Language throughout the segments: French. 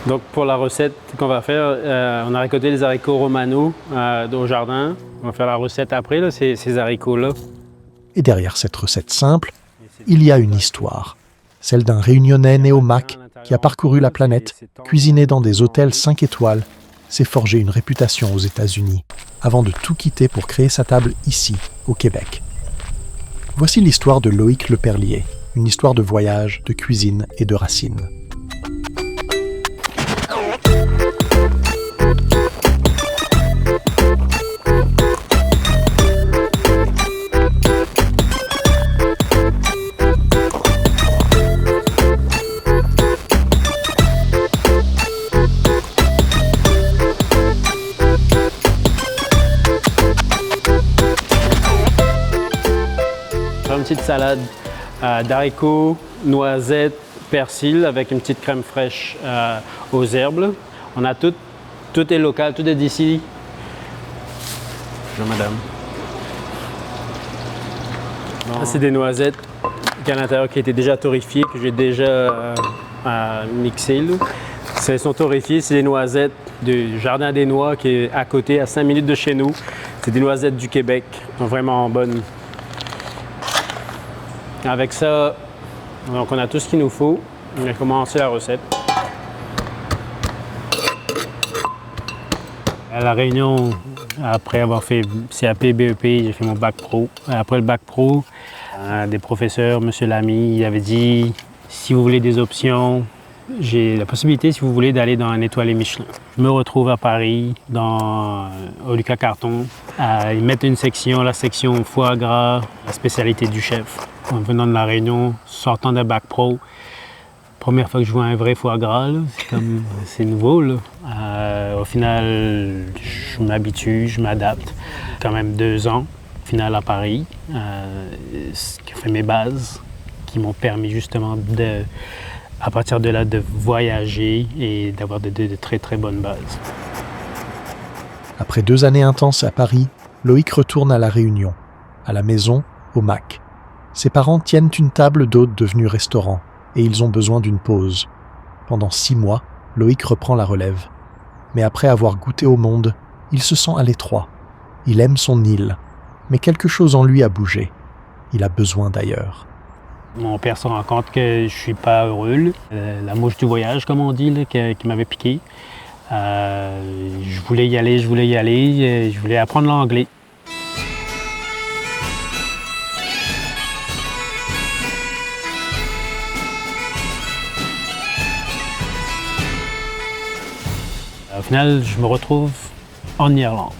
Donc pour la recette qu'on va faire, on a récolté les haricots romano au jardin. On va faire la recette après, là, ces haricots-là. Et derrière cette recette simple, il y a une histoire. Celle d'un Réunionnais né au Mac qui a parcouru la planète, cuisiné dans des hôtels 5 étoiles, s'est forgé une réputation aux États-Unis, avant de tout quitter pour créer sa table ici, au Québec. Voici l'histoire de Loïc Leperlier, une histoire de voyage, de cuisine et de racines. Une petite salade d'haricots, noisettes, persil avec une petite crème fraîche aux herbes. On a tout est local, tout est d'ici. Bonjour madame. Bon. C'est des noisettes qui à l'intérieur qui étaient déjà torréfiées, que j'ai déjà mixées. Elles sont torréfiées, c'est des noisettes du Jardin des Noix qui est à côté, à 5 minutes de chez nous. C'est des noisettes du Québec, vraiment bonnes. Avec ça, donc on a tout ce qu'il nous faut. On va commencer la recette. À La Réunion, après avoir fait CAP, BEP, j'ai fait mon bac pro. Après le bac pro, des professeurs, M. Lamy, il avait dit si vous voulez des options, j'ai la possibilité, si vous voulez, d'aller dans un étoilé Michelin. Je me retrouve à Paris, au Lucas Carton. Ils mettent une section, la section foie gras, la spécialité du chef. En venant de La Réunion, sortant de bac pro, première fois que je vois un vrai foie gras, c'est nouveau. Là. Au final, je m'habitue, je m'adapte. Quand même 2 ans, au final à Paris, ce qui a fait mes bases, qui m'ont permis justement à partir de là, de voyager et d'avoir de très très bonnes bases. Après 2 années intenses à Paris, Loïc retourne à La Réunion, à la maison, au Mac. Ses parents tiennent une table d'hôtes devenue restaurant et ils ont besoin d'une pause. Pendant 6 mois, Loïc reprend la relève. Mais après avoir goûté au monde, il se sent à l'étroit. Il aime son île, mais quelque chose en lui a bougé. Il a besoin d'ailleurs. Mon père se rend compte que je suis pas heureux. La mouche du voyage, comme on dit, là, qui m'avait piqué. Je voulais y aller, je voulais apprendre l'anglais. Au final, je me retrouve en Irlande.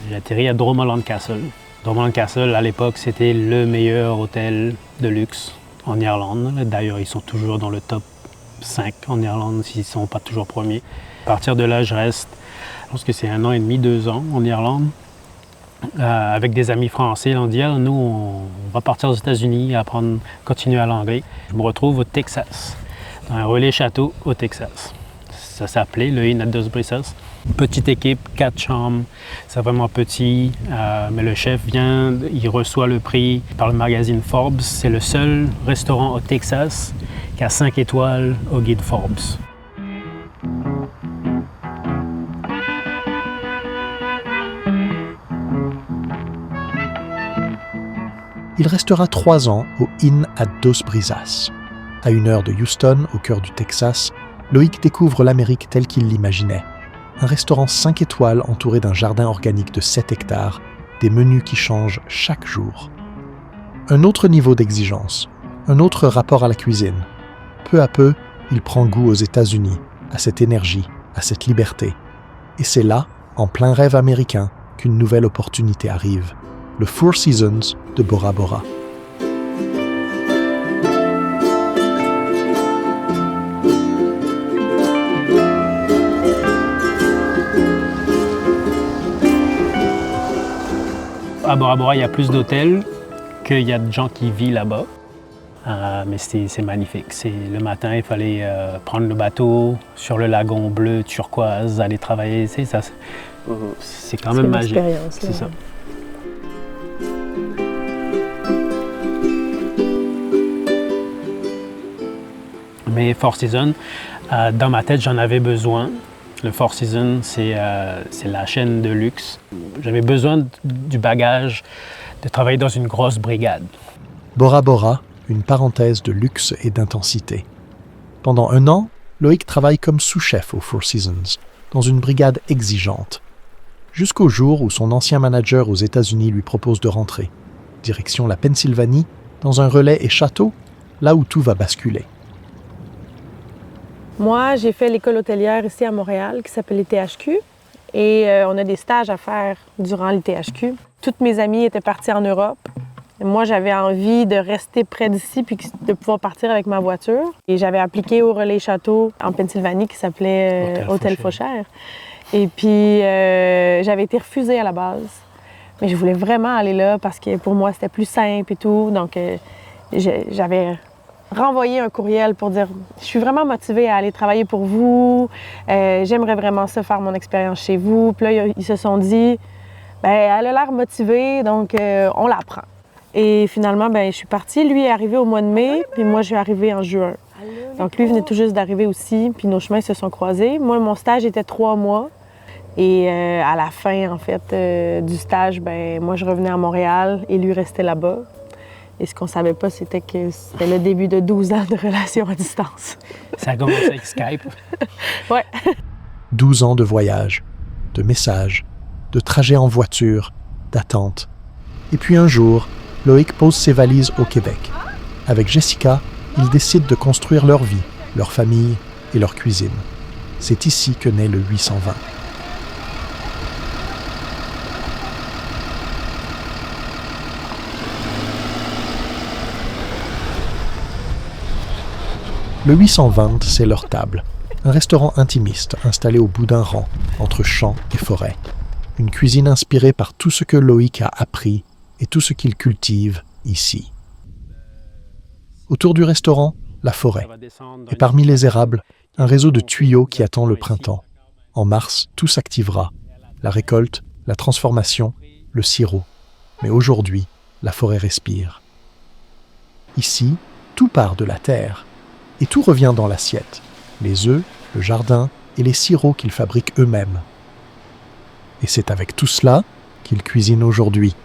J'ai atterri à Dromoland Castle. Dromoland Castle, à l'époque, c'était le meilleur hôtel de luxe en Irlande. D'ailleurs, ils sont toujours dans le top 5 en Irlande, s'ils ne sont pas toujours premiers. À partir de là, je reste, je pense que c'est 1 an et demi, 2 ans en Irlande. Avec des amis français, on dit « nous, on va partir aux États-Unis, continuer à l'anglais ». Je me retrouve au Texas, dans un relais château au Texas. Ça s'appelait le Inn at Dos Brisas. Petite équipe, 4 chambres, c'est vraiment petit, mais le chef vient, il reçoit le prix par le magazine Forbes. C'est le seul restaurant au Texas qui a 5 étoiles au guide Forbes. Il restera 3 ans au Inn at Dos Brisas. À 1 heure de Houston, au cœur du Texas, Loïc découvre l'Amérique telle qu'il l'imaginait. Un restaurant 5 étoiles entouré d'un jardin organique de 7 hectares, des menus qui changent chaque jour. Un autre niveau d'exigence, un autre rapport à la cuisine. Peu à peu, il prend goût aux États-Unis, à cette énergie, à cette liberté. Et c'est là, en plein rêve américain, qu'une nouvelle opportunité arrive. Le Four Seasons de Bora Bora. À Bora Bora, il y a plus d'hôtels qu'il y a de gens qui vivent là-bas. Mais c'est magnifique. Le matin, il fallait prendre le bateau sur le lagon bleu turquoise, aller travailler. C'est quand même magique. C'est ça. Mais Four Seasons, Dans ma tête, j'en avais besoin. Le Four Seasons, c'est la chaîne de luxe. J'avais besoin du bagage de travailler dans une grosse brigade. Bora Bora, une parenthèse de luxe et d'intensité. Pendant 1 an, Loïc travaille comme sous-chef au Four Seasons, dans une brigade exigeante. Jusqu'au jour où son ancien manager aux États-Unis lui propose de rentrer. Direction la Pennsylvanie, dans un relais et château, là où tout va basculer. Moi, j'ai fait l'école hôtelière ici à Montréal qui s'appelle les THQ et on a des stages à faire durant les THQ. Toutes mes amies étaient parties en Europe. Moi, j'avais envie de rester près d'ici puis de pouvoir partir avec ma voiture. Et j'avais appliqué au relais château en Pennsylvanie qui s'appelait Hôtel Fauchère. Et puis, j'avais été refusée à la base. Mais je voulais vraiment aller là parce que pour moi, c'était plus simple et tout. Donc, j'avais renvoyé un courriel pour dire « Je suis vraiment motivée à aller travailler pour vous. J'aimerais vraiment ça, faire mon expérience chez vous. » Puis là, ils se sont dit « Bien, elle a l'air motivée, donc on la prend. » Et finalement, bien, je suis partie. Lui est arrivé au mois de mai, puis moi, je suis arrivée en juin. Donc, lui venait tout juste d'arriver aussi, puis nos chemins se sont croisés. Moi, mon stage était 3 mois. Et à la fin, en fait, du stage, bien, moi, je revenais à Montréal et lui restait là-bas. Et ce qu'on savait pas, c'était que c'était le début de 12 ans de relation à distance. Ça a commencé avec Skype. Ouais. 12 ans de voyage, de messages, de trajets en voiture, d'attente. Et puis un jour, Loïc pose ses valises au Québec. Avec Jessica, ils décident de construire leur vie, leur famille et leur cuisine. C'est ici que naît le 820. Le 820, c'est leur table. Un restaurant intimiste installé au bout d'un rang, entre champs et forêts. Une cuisine inspirée par tout ce que Loïc a appris et tout ce qu'il cultive ici. Autour du restaurant, la forêt. Et parmi les érables, un réseau de tuyaux qui attend le printemps. En mars, tout s'activera. La récolte, la transformation, le sirop. Mais aujourd'hui, la forêt respire. Ici, tout part de la terre. Et tout revient dans l'assiette. Les œufs, le jardin et les sirops qu'ils fabriquent eux-mêmes. Et c'est avec tout cela qu'ils cuisinent aujourd'hui.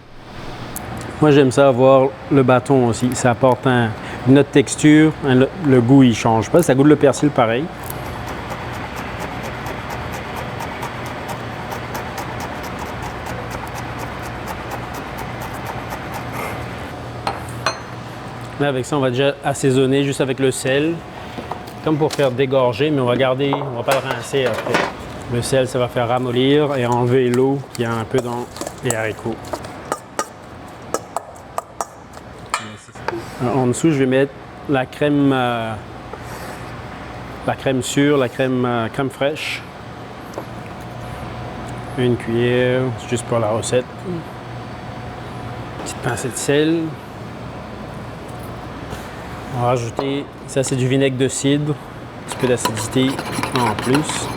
Moi, j'aime ça avoir le bâton aussi. Ça apporte une autre texture. Le goût, il ne change pas. Ça goûte le persil pareil. Là, avec ça, on va déjà assaisonner juste avec le sel. Comme pour faire dégorger, mais on va garder, on va pas le rincer après. Le sel, ça va faire ramollir et enlever l'eau qu'il y a un peu dans les haricots. En dessous, je vais mettre la crème sûre, la crème fraîche. Une cuillère, juste pour la recette. Petite pincée de sel. On va rajouter, ça c'est du vinaigre de cidre, un petit peu d'acidité en plus.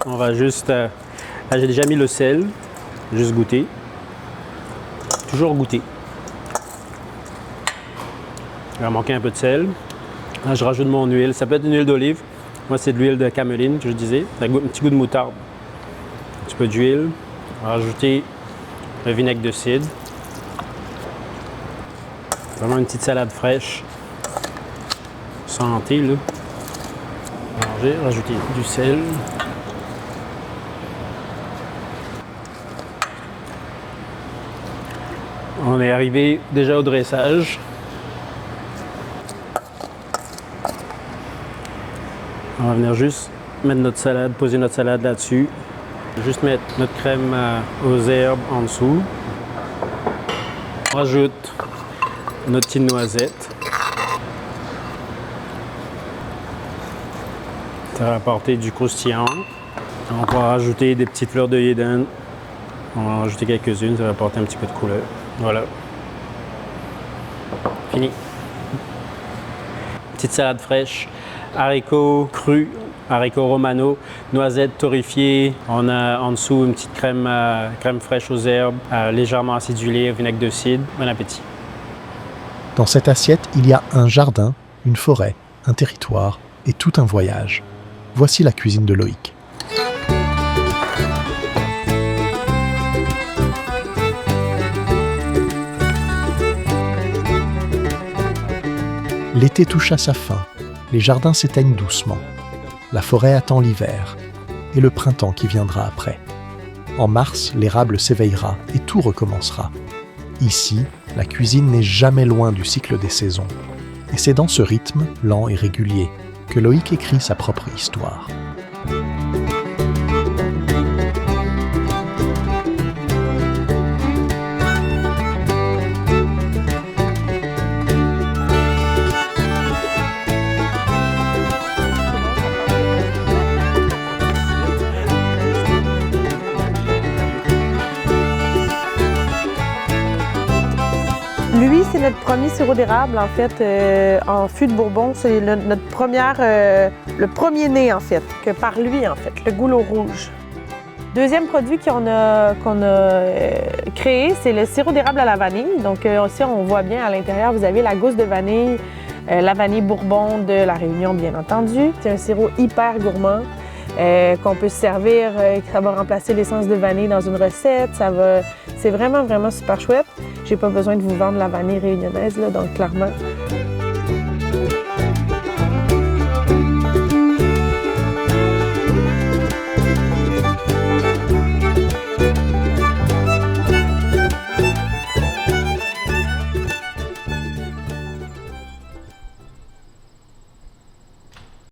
On va juste, là j'ai déjà mis le sel, juste goûter. Toujours goûter. Il va manquer un peu de sel. Là je rajoute mon huile, ça peut être une huile d'olive. Moi c'est de l'huile de cameline que je disais, un petit goût de moutarde. Un petit peu d'huile. On va rajouter le vinaigre de cidre. Vraiment une petite salade fraîche. Santé, là. Mélanger, rajouter du sel. On est arrivé déjà au dressage. On va venir juste mettre notre salade, poser notre salade là-dessus. Juste mettre notre crème aux herbes en dessous. On rajoute notre petite noisette. Ça va apporter du croustillant. On va rajouter des petites fleurs d'œillet d'Inde. On va en rajouter quelques-unes, ça va apporter un petit peu de couleur. Voilà. Fini. Petite salade fraîche, haricots crus haricots romano, noisettes torréfiées. On a en dessous une petite crème fraîche aux herbes, légèrement acidulée, vinaigre de cidre. Bon appétit. Dans cette assiette, il y a un jardin, une forêt, un territoire et tout un voyage. Voici la cuisine de Loïc. L'été touche à sa fin, les jardins s'éteignent doucement, la forêt attend l'hiver et le printemps qui viendra après. En mars, l'érable s'éveillera et tout recommencera. Ici, la cuisine n'est jamais loin du cycle des saisons. Et c'est dans ce rythme, lent et régulier, que Loïc écrit sa propre histoire. Lui, c'est notre premier sirop d'érable, en fait, en fût de Bourbon. C'est notre le premier né, en fait, que par lui, en fait, le goulot rouge. Deuxième produit qu'on a créé, c'est le sirop d'érable à la vanille. Donc, aussi, on voit bien à l'intérieur, vous avez la gousse de vanille, la vanille Bourbon de La Réunion, bien entendu. C'est un sirop hyper gourmand. Qu'on peut se servir, ça va remplacer l'essence de vanille dans une recette. C'est vraiment, vraiment super chouette. J'ai pas besoin de vous vendre la vanille réunionnaise, là, donc clairement,